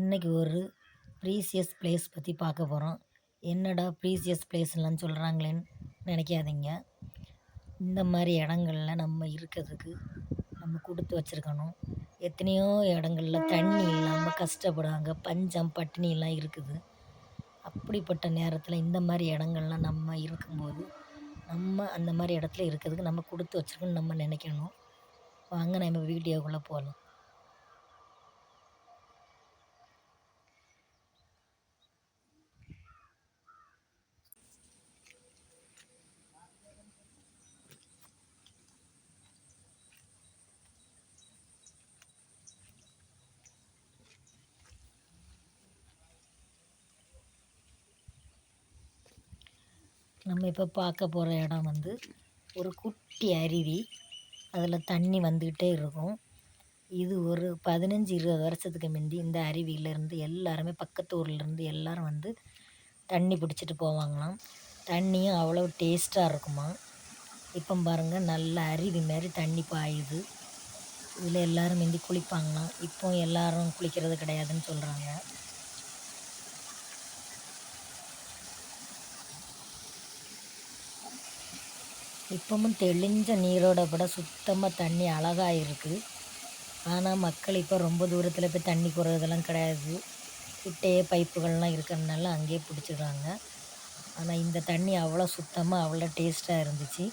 இன்றைக்கி ஒரு precious place பற்றி பார்க்க போகிறோம். என்னடா ப்ரீசியஸ் பிளேஸ்லாம் சொல்கிறாங்களேன்னு நினைக்காதீங்க. இந்த மாதிரி இடங்கள்ல நம்ம இருக்கிறதுக்கு நம்ம கொடுத்து வச்சுருக்கணும். எத்தனையோ இடங்கள்ல தண்ணி இல்லாமல் கஷ்டப்படுவாங்க, பஞ்சம் பட்டினிலாம் இருக்குது. அப்படிப்பட்ட நேரத்தில் இந்த மாதிரி இடங்கள்லாம் நம்ம இருக்கும்போது நம்ம அந்த மாதிரி இடத்துல இருக்கிறதுக்கு நம்ம கொடுத்து வச்சுருக்கணும்னு நம்ம நினைக்கணும். வாங்க நம்ம வீடியோக்குள்ளே போகலாம். நம்ம இப்போ பார்க்க போகிற இடம் வந்து ஒரு குட்டி அருவி. அதில் தண்ணி வந்துக்கிட்டே இருக்கும். இது ஒரு 15-20 வருஷத்துக்கு முந்தி இந்த அருவியிலேருந்து எல்லாருமே பக்கத்து ஊர்லேருந்து எல்லோரும் வந்து தண்ணி பிடிச்சிட்டு போவாங்களாம். தண்ணியும் அவ்வளோ டேஸ்ட்டாக இருக்குமா. இப்போ பாருங்கள், நல்ல அருவி மாதிரி தண்ணி பாயுது. இதில் எல்லோரும் முந்தி குளிப்பாங்களாம். இப்போ எல்லோரும் குளிக்கிறது கிடையாதுன்னு சொல்கிறாங்க. இப்பவும் தெளிஞ்ச நீரோட விட சுத்தமாக தண்ணி அழகாக இருக்குது. ஆனால் மக்கள் இப்போ ரொம்ப தூரத்தில் போய் தண்ணி போடுறதெல்லாம் கிடையாது. கிட்டேயே பைப்புகள்லாம் இருக்கிறதுனால அங்கேயே பிடிச்சிடுறாங்க. ஆனால் இந்த தண்ணி அவ்வளோ சுத்தமாக அவ்வளோ டேஸ்ட்டாக இருந்துச்சு.